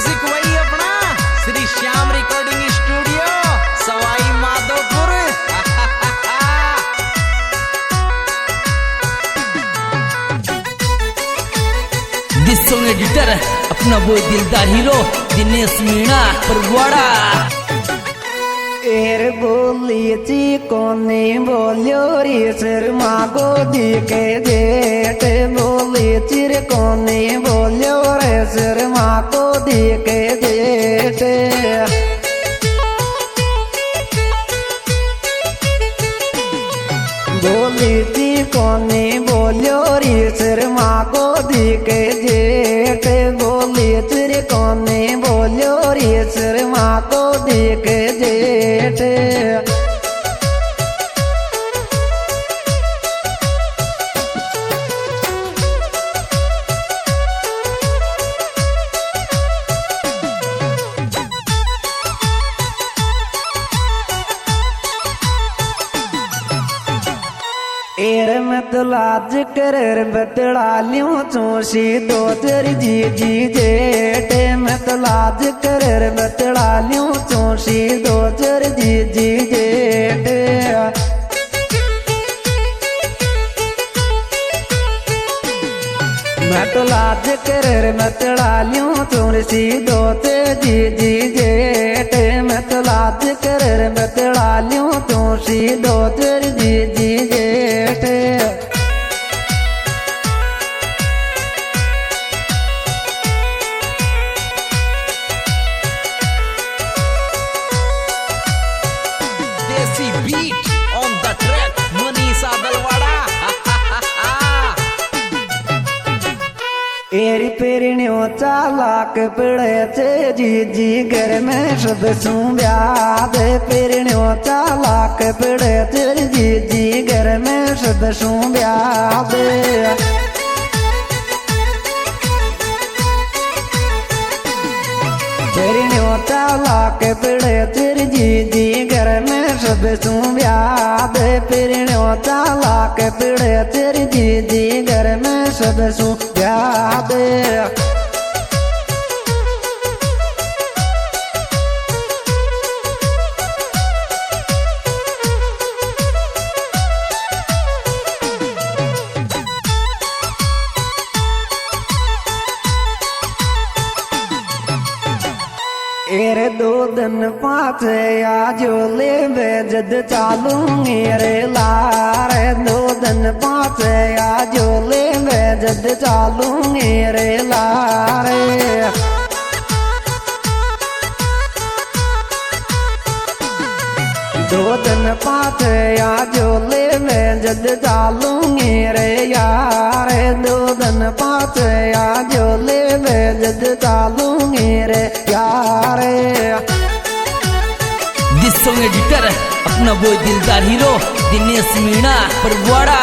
Music वही अपना Shri Shyam recording studio Sawai Madhopur. This song editor अपना वो दिलदार हीरो दिनेश मीणा परवाड़ा। एर बोली ची कोने बोलियो रे शर्मा को दिखे जेठ बोली चिर कोने बोलियो रे शर्मा को दिखे जेठ। बोली ची कोने बोलियो रे शर्मा को दिखे जेठ बोली चिर कोने बोलियो रे शर्मा को दिखे जेठ। एर मत लाज कर बतड़ा लियो चोशी दो तेरी जी जी जेठ मत लाज कर बतड़ा लियो चोशी दो तेरी जी जी जेठ। मत लाज कर बतड़ा लियो चोशी दो तेरी जी जी जेठ मत लाज कर बतड़ा लियो चोशी दो तेरी जी जी जेठ। Desi beat on the track Manisha Dalwada. एरी पेरिण्यो चालाक पड़े चे जी जी घर में सब सू ब्याद पेरिण्यो चालाक पड़े चे जी जी घर में सब सू ब्याद। पेरिण्यो चालाक पड़े चे जी जी घर में सब सू ब्याद पेरिण्यो चालाक पड़े चे जी जी घर में सब सू ब्याद। एर दो दिन पाँच आजो ले जद चालूंगी रे लार दो दिन पाँच आजो ले जद चालूंगी रे लार। दो दिन पाँच आजो ले जद चालूंगी रे यार दो दिन पाँच आजो ले जद चालूंगी रे यार। दिस सॉन्ग एडिटर अपना वो दिलदार हीरो दिनेश मीणा परवाड़ा।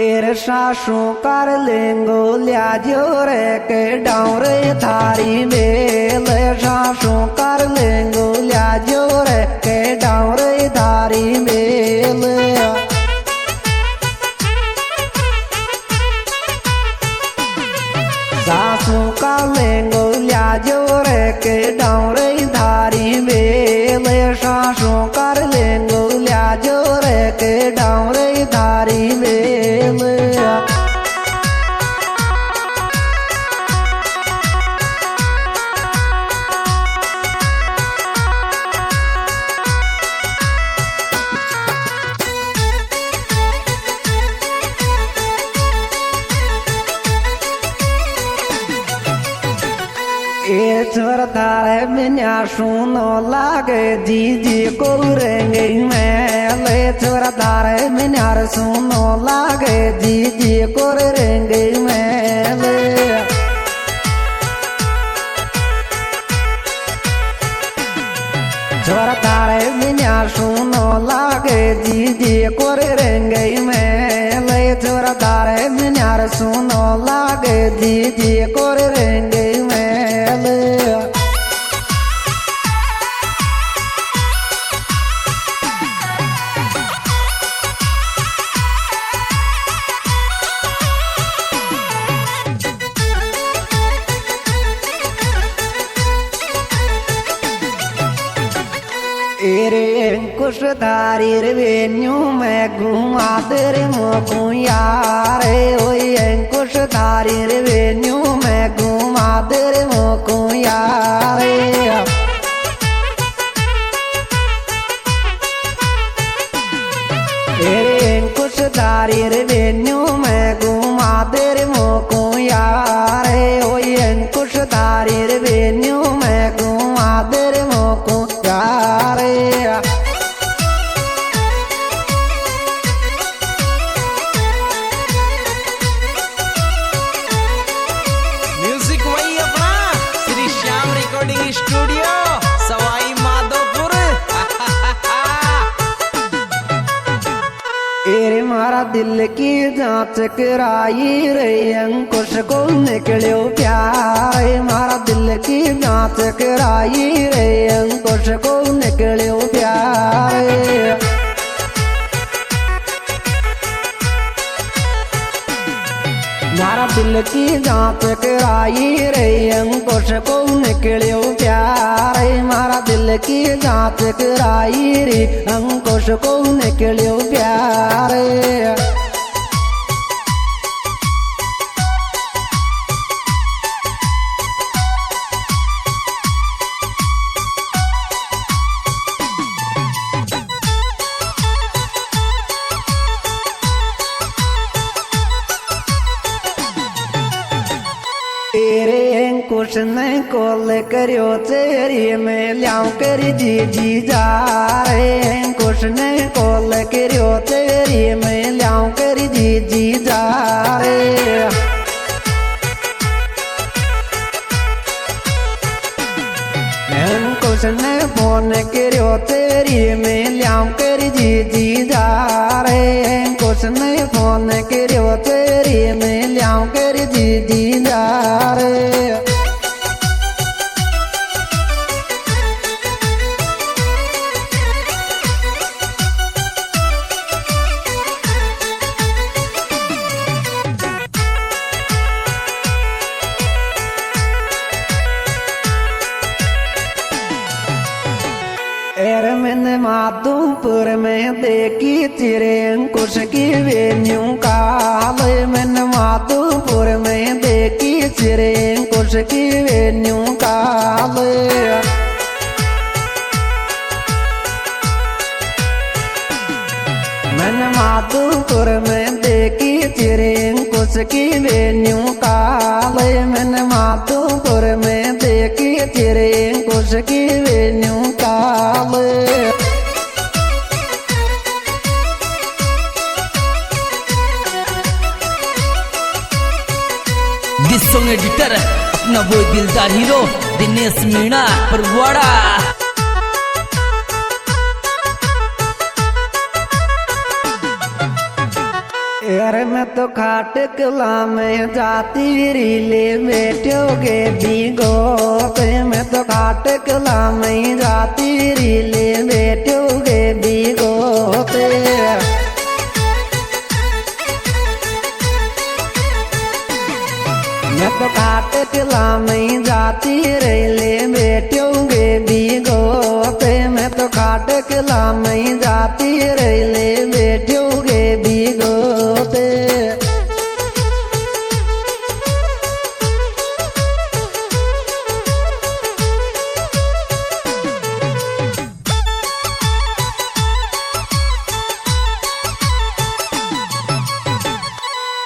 एर सासू कर लेंगो लियाजो रे के डाउरे थारी बेल सासू कर लेंगो लियाजो रे के डाउरे थारी बेल। सासू का लेंगो लियाजो रे के डाउरे थारी बेल सासू कर लेंगो लियाजो रे के डाउरे थारी बेल। ए छोर थारे बिना सुनो लागे जी जी को रेंगे मैं ले छोर थारे बिना सुनो लागे जी जी को रेंगे मैं ले। छोर थारे बिना सुनो लागे जी जी को रेंगे मैं ले छोर थारे बिना सुनो लागे जी जी को रेंगे मैं ले। एरे अंकुश धारी रेन्यू में घुमा दे रे मोकू यार ओए अंकुश धारी रेन्यू में घुमा दे रे मोकू यार एरे अंकुश धारी रेन्यू में घुमा दे रे मोकू यार ओए अंकुश धारी रेन्यू में घुमा दे रे मोकू यार म्यूजिक वही अपना Shri Shyam recording studio Sawai Madhopur. Array मारा दिल की जांच कराई रे अंकुश को निकलो प्यार मारा दिल की जांच कराई रे अंकुश को निकलो प्यार मारा दिल की जांच कराई रे अंकुश को निकलो प्यार मारा दिल की जांच कराई रे अंकुश को निकलो प्यार तेरे अंकुश ने कॉल करियो तेरी में लियाऊं कर जी जा रे अंकुश ने कॉल करियो तेरी में लियाऊं कर जी जा रे अंकुश ने फोन करियो तेरी में लियाऊं कर जी जा रे अंकुश ने फोन करियो तेरी में लियाऊं कर जी जा रे एर मैंने माधोपुर में देखी तेरे अंकुश की वेन्यू काल मैंने माधोपुर में देखी तेरे अंकुश की वेन्यू काल मैंने माधोपुर में देखी तेरे अंकुश की वेन्यू काल मैंने माधोपुर में देखी तेरे अंकुश की वेन्यू काल दिस सॉन्ग एडिटर अपना वो दिलदार हीरो दिनेश मीणा परवाड़ा। यार मैं तो खाट कला में जाती रीले बैठोगे भीगो मैं तो खाट कला में जाती रीले बैठोगे भीगो मैं तो खाट कला में जाती रेले बैठोगे भीगो मैं तो खाट कला में जाती रेले बैठोगे भीगो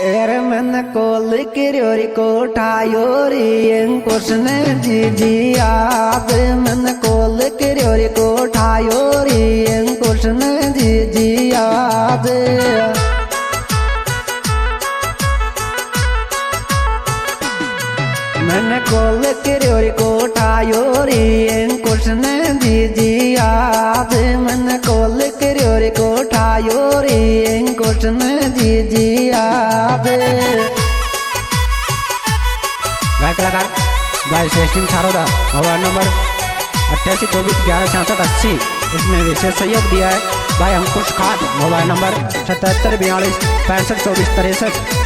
एर मन कोल किरोरी कोठायोरी अंकुश ने जी याद मन कोल किरोरी कोठायोरी अंकुश ने जी याद मन कोल किरोरी कोठायोरी अंकुश ने जी याद मन कोल किरोरी कोठायोरी अंकुश ने जी याद गायक कलाकार गाय श्रेष्ठी छारोदा मोबाइल नंबर 8824116680। इसमें विशेष सहयोग दिया है भाई अंकुश खाद। Mobile number 7742 6524 63।